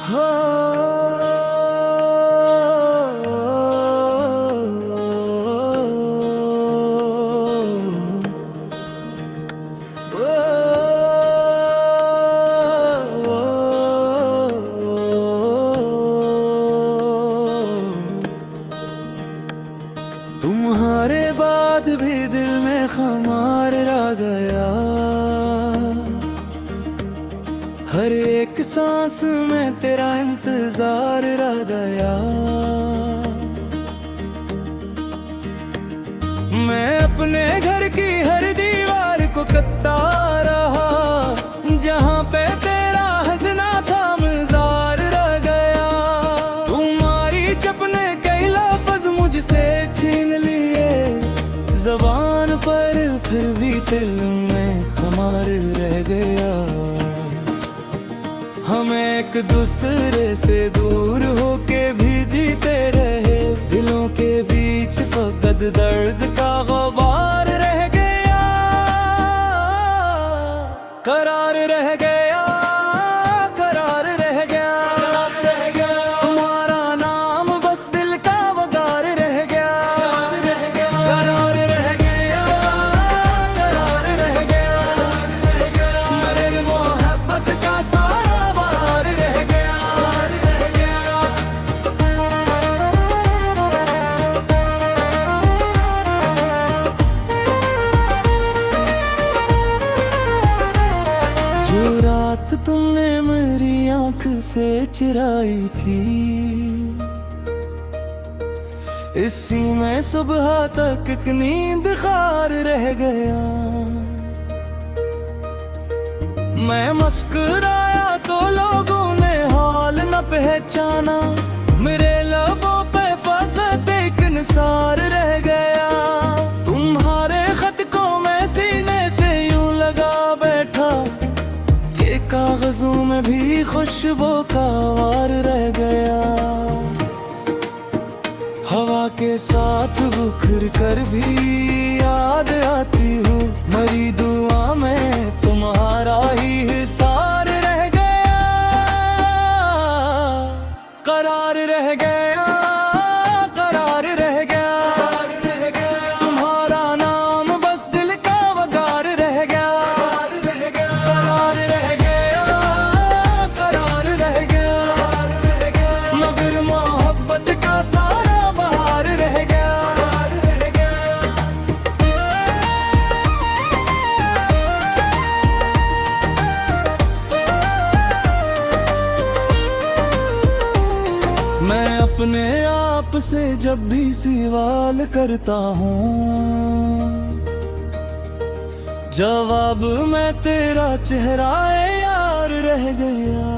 हो तुम्हारे बाद भी दिल में खुमार रह गया, हर एक सांस में तेरा इंतजार रह गया। मैं अपने घर की हर दीवार को कत्ता रहा, जहाँ पे तेरा हंसना था मजार रह गया। तुम्हारी चपने कई लफ्ज मुझसे छीन लिए, ज़बान पर फिर भी दिल में खुमार रह गया। हम एक दूसरे से दूर होके भी जीते रहे, दिलों के बीच फकत दर्द का गुबार रह गया। करार रह गया, करार रह गया, तुम्हारा नाम बस दिल का वगार रह गया। करार रह गया, करार रह गया, मेरे मोहब्बत का सारा बहार रह गया। जो रात तुमने मेरी आंख से चुराई थी, इसी में सुबह तक एक नींद खार रह गया। मैं मुस्कुराया तो लोगों ने हाल न पहचाना, मेरे लबों पे फकत एक निसार रह गया। तुम्हारे खत को मैं सीने से यूं लगा बैठा कि कागजों में भी खुशबू का वार रह गया। हवा के साथ बिखर कर भी याद आती हूँ, मरी दुआ में तुम्हारा ही हिसार रह गया। करार रह गया, करार रह गया, तुम्हारा नाम बस दिल का वगार रह गया। करार रह गया, करार रह गया, मगर मोहब्बत का सारा बहार रह गया। मैं अपने आप से जब भी सवाल करता हूँ, जवाब में तेरा चेहरा यार रह गया।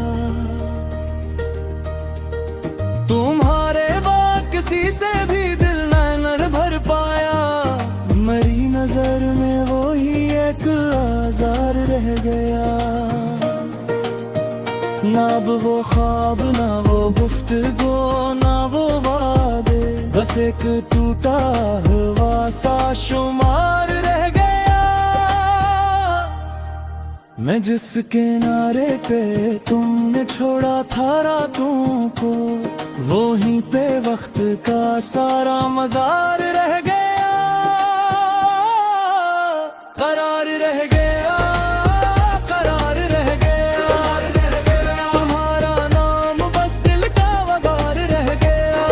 तुम्हारे बाद किसी से भी दिल न भर पाया, मेरी नजर में वो ही एक आजार रह गया। ना अब वो ख्वाब, ना वो गुफ्तगू, ना वो वादे, बस एक टूटा हुआ सा शुमार रह गया। मैं जिस किनारे पे तुमने छोड़ा था रातों को, वहीं पे वक्त का सारा मजार रह गया। करार रह गया, करार रह गया, तुम्हारा नाम बस दिल का वगार रह गया।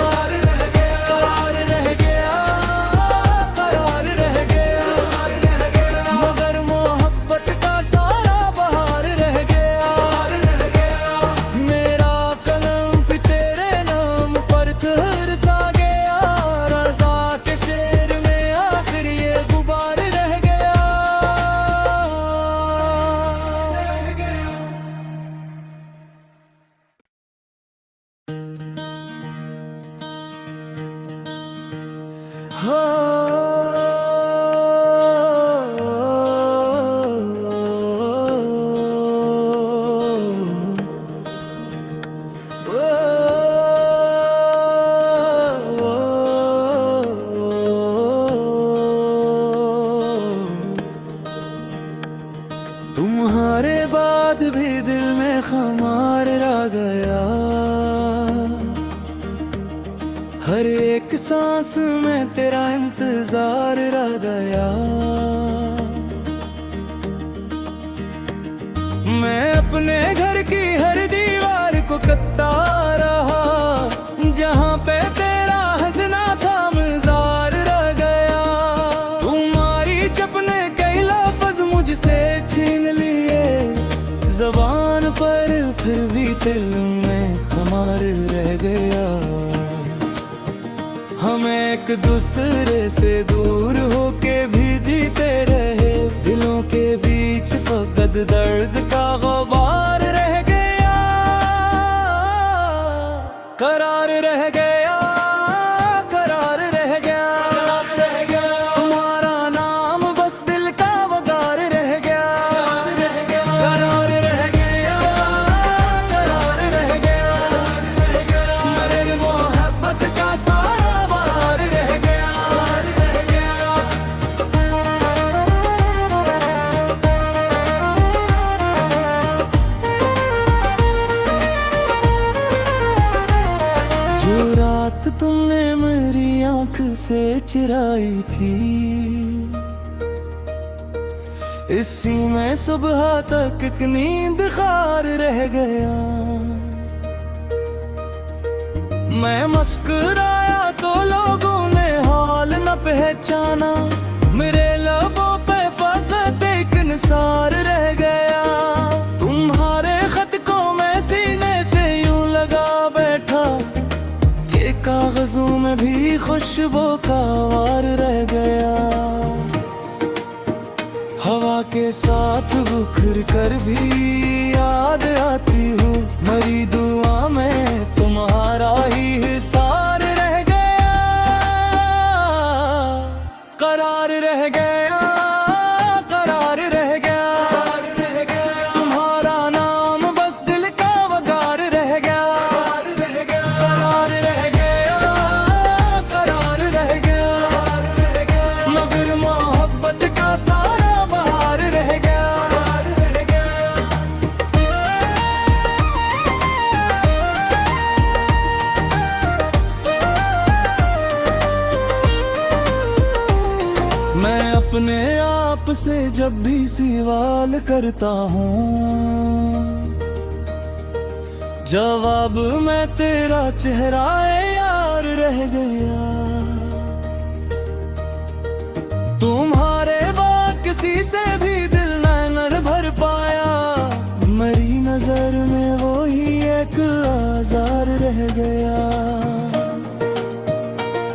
करार रह गया, करार रह गया, मगर मोहब्बत का सारा बहार रह गया। मेरा कलम भी तेरे नाम पर ठहर सा गया, रज़ा के शेर में आखिर ये गुबार रह गया। तुम्हारे बाद भी दिल में खमार रह गया, हर एक सांस में तेरा इंतजार रह गया। मैं अपने घर की हर दीवार को कत्ता रहा, जहाँ पे तेरा हंसना था मजार रह गया। तुम्हारी चपने कई लफ्ज़ मुझसे छीन लिए, ज़बान पर फिर भी दिल में खमार रह गया। हम एक दूसरे से दूर होके भी जीते रहे, दिलों के बीच फकत दर्द का गुबार रह गया। करार रह गया, करार रह गया, तुम्हारा नाम बस दिल का वगार रह गया। करार रह गया, करार रह गया, मेरे मोहब्बत का सारा बार रह गया। जो रात तुमने मेरी आंख से चुराई थी, इसी में सुबह तक एक नींद खार रह गया। मैं मुस्कुराया तो लोगों ने हाल न पहचाना, मेरे लबों पे फकत एक निसार रह गया। तुम्हारे खत को मैं सीने से यूं लगा बैठा कि कागजों में भी खुशबू का वार रह गया। हवा के साथ बिखर कर भी याद आती हूँ, मेरी दुआ में तुम्हारा ही हिसार रह गया। करार रह गया, करार रह गया, तुम्हारा नाम बस दिल का वगार रह गया। करार रह गया, करार रह गया, मगर मोहब्बत का सारा बहार रह गया। मैं अपने आप से जब भी सवाल करता हूँ, जवाब में तेरा चेहरा यार रह गया। तुम्हारे बाद किसी से भी दिल न भर पाया, मेरी नजर में वो ही एक आजार रह गया।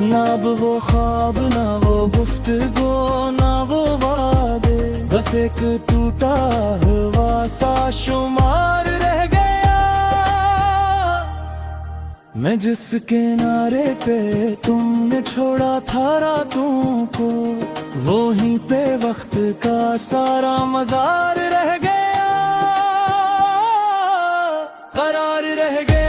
ना अब वो ख्वाब, ना वो गुफ्तगू, ना वो वादे, बस एक टूटा हुआ सा शुमार रह गया। मैं जिस किनारे पे तुमने छोड़ा था रातों को, वो ही पे वक्त का सारा मजार रह गया। करार रह गया।